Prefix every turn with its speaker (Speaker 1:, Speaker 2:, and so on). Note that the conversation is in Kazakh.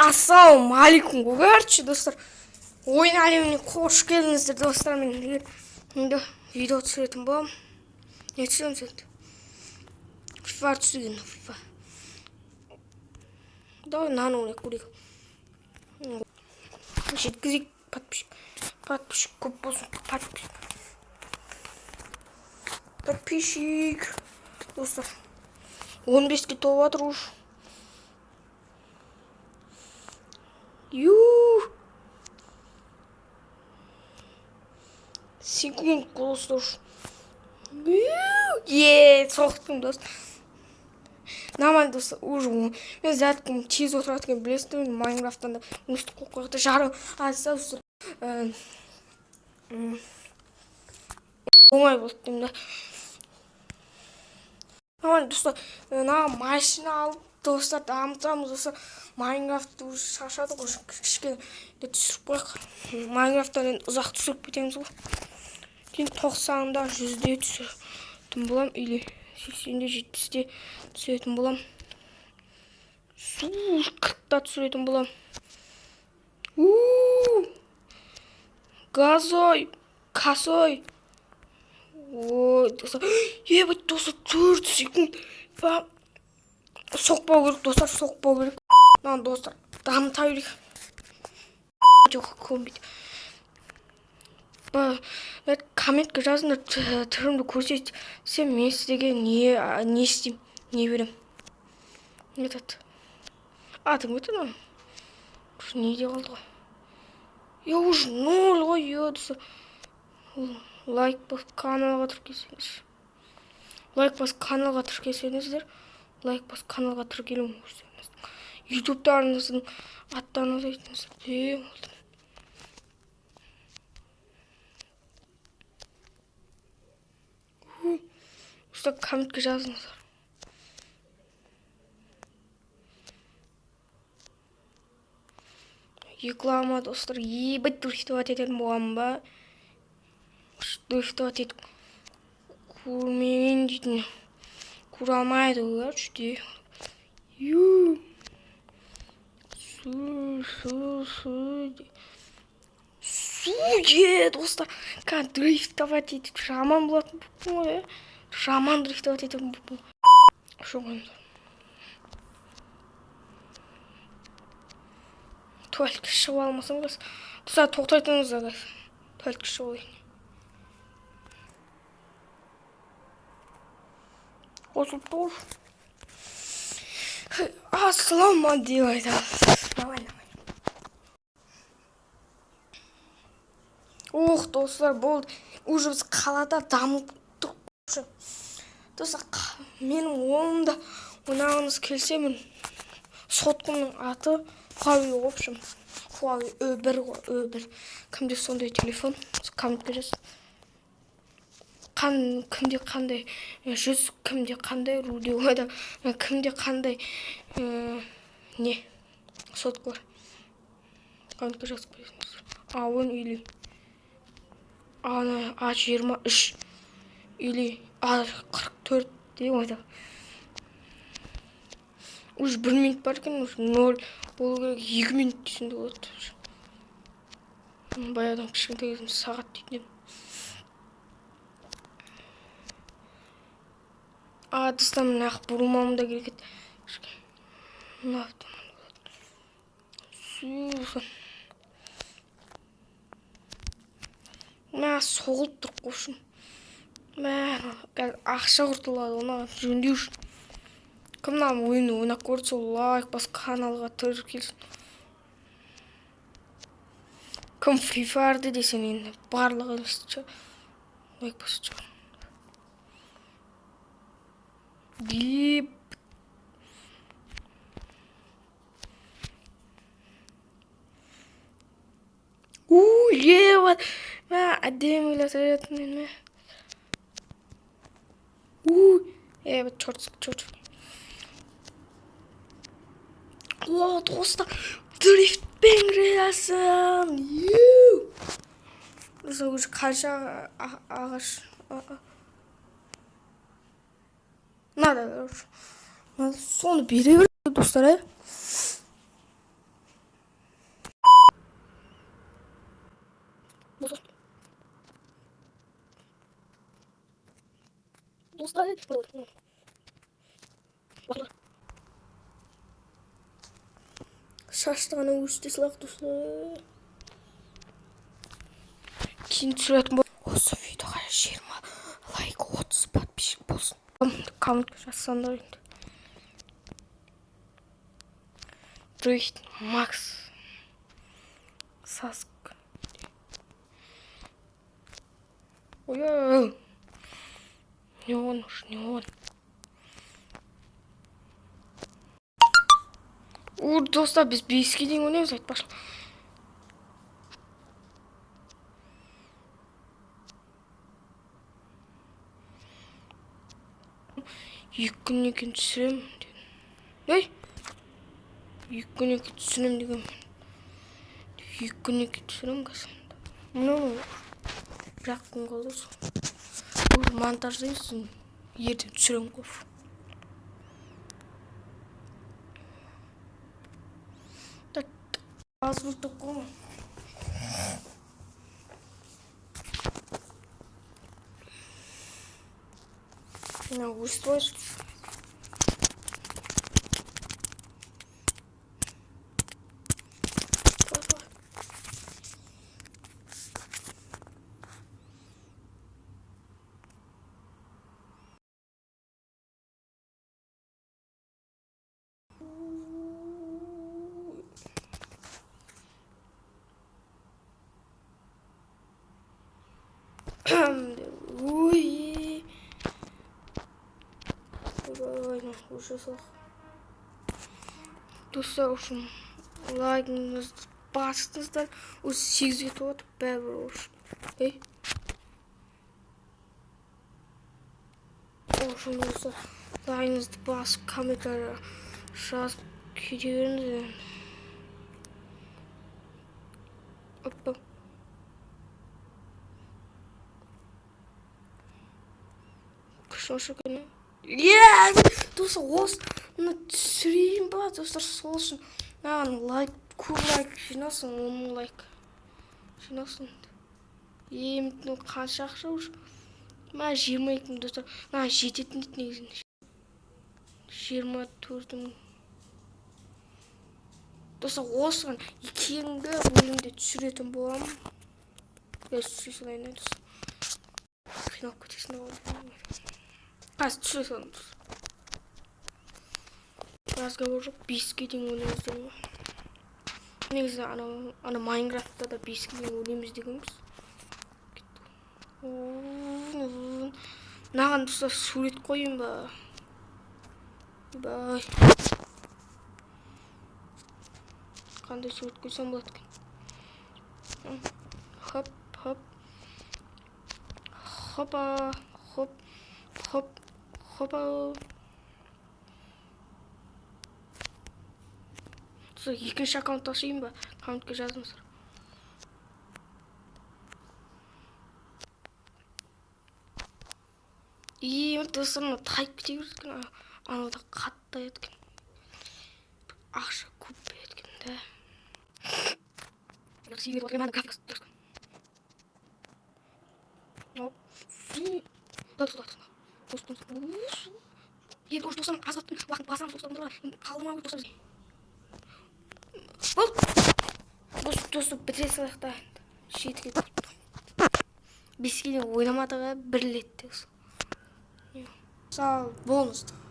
Speaker 1: Ассалаумағалейкум. Короче, достар, ойын әлеміне қош келдіңіздер, достар. Мен енді видео түсіретін боламын. Не түсіремін сөйтті? FIFA түсірген, FIFA. Давай наны ойнайық, көрейік. Жеткізейік, подписчик көп болсын, подписчик. Достар, 15-ке толып жатыр уж. Секунд, достар. Соқтым, достар. Нормально, достар, уже мен зәткім тез отыратқан білесіздер, мен Майнкрафттан да өстіп қоқырықты жарым азса достар. Оңай болды деймін да. Нормально, достар, машина алып, достар, дамытамыз, достар. Майнкрафтты уже шаршадық, уже кішкене түсіріп қояйық. Майнкрафттан ұзақ түсіріп кетеміз ғой. 90-да 100-де түсіретін болам, или 80-де 70-де түсіретін болам. 40-да түсіретін болам. Газой, косой. Ой, достар, ебать, достар, 4 секунд. Соқпау керек, достар, соқпау керек. Маған, достар, дамыта берейік. Жоқ, көнбейді. Комментке жазыңдар, түрімді көрсетсем, мен сіздерге не істеймін, не берем. Не айтады? Атың өтін ма? Не де қалды ғой? Уже 0 ғой, лайк бас каналға тіркелсеңіздер. Лайк бас каналға тіркелуін көрсеңіздер. Ютубтарыңыздың аттарыңыз айтыңыздар. Достар, комментке жазыңыздар. Реклама, достар, ебать дрифтовать ететін болған ба? Дрифтовать етіп көрмеген дейтін. Көре алмайды олар үште. Достар, қан дрифтовать етіп жаман болатын бұқпын ғой, жаман дрифтовать етіп бұқпын. Шоғын. Туалетке шығып алмасам қыз. Достар, тоқтайтыңыздар, қыз. Туалетке шығып олайын. Қосылып тұр. Ассалаумағалейкум. Давай. Достар, болды. Уже біз қалада дамыттық. Достар, менің ойымда ойнағыңыз келсе, мен соткымның аты Huawei, в общем. Huawei Ö1. Кімде сондай телефон? Комментке жаз. Кімде қандай жүз, кімде қандай руде ойда, кімде қандай не соткалар. Комментке жазып қойыңыздар. А10 или A23 или A44 деп ойда. Уже 1 минут бар екен, уже 0 болу керек, 2 минут дейсінде болады. Баяғыдан кішкентай кезім сағат дейтін едім. Достар, мен ақ бұрылмауым да керек еді. Мә соғылып тұр қошым. Ақша құртылады, оны жөндеу үшін. Кімнен ойыны ойнап көрді, сол лайк бас каналға тіркелсін. Кім Free Fire'ды десен, енді барлығы елесті. Лайк басып шығар. Ебать. Әдемі елесетін мен. Ебать, чорт. Достар, дрифтпен кіресің. Достар, уже қанша ағаш. Надо, соны бере достар. Dostlar. Шаштығаны өште сылақ достар. Кейін түсіретін бол. Осы видеоға 20 лайк, 30 подписчик болсын. Комментке жазсаңдар енді. Дрейт, Макс, Саск. Ой-ой-ой. Не он уж, не он. Достар, біз 5-ке дейін ойнаймыз, айтпақшы. Екі күннен кейін түсірем. Ей! Екі күннен кейін түсірем деген. Екі күннен кейін түсірем қазір. Мұны бірақ күн қалды сол. Монтаждайсың, ертең түсірем ғой. Так, азбыр тоқуым. На устройство. Ой. Ой, ужасах. Достар үшін лайкыңызды басыңыздар. Осы 8 етіп отыр, бәрібір үшін. Ей. Үшін достар лайкыңызды басып, комментария жазып кете беріңіздер. Опа. Күші күні. Достар, осыны түсірейін ба, достар, сол үшін маған лайк, көп лайк жинасын, 10 лайк жинасын. Емтін қанша ақша ұш? Мә 22 мың достар, мә жететін ет негізінде. 24 мың. Достар, осыған екенгі бөлімде түсіретін боламын. Түсіре салайын, достар. Қинап кетесін оған. Қазір түсіре салайын, достар. Разговор жоқ, 5-ке дейін ойнаймыз деймін. Негізі ана Майнкрафтта да 5-ке дейін ойнаймыз дегенбіз. Наған достар сурет қойын ба? Бай. Қандай сурет қойсам болады екен? Хоп, хоп. Хопа, хоп, хоп, хопа. Екінші аккаунт ашайын ба? Аккаунтқа жазыңыздар. Достар, тайып кете берді. Анада қатты еткен. Ақша көп еткен, да. Сүймет отыр, мәні графикасы тұрсын. Енді ұш достарым азаттың уақытын басам достарым тұрға. Қалдым ау достар. Достар, бітіре салайық та. Жетіге тұрды. 5-ке дейін ойнамадығы бір летті. Сау болыңыздар.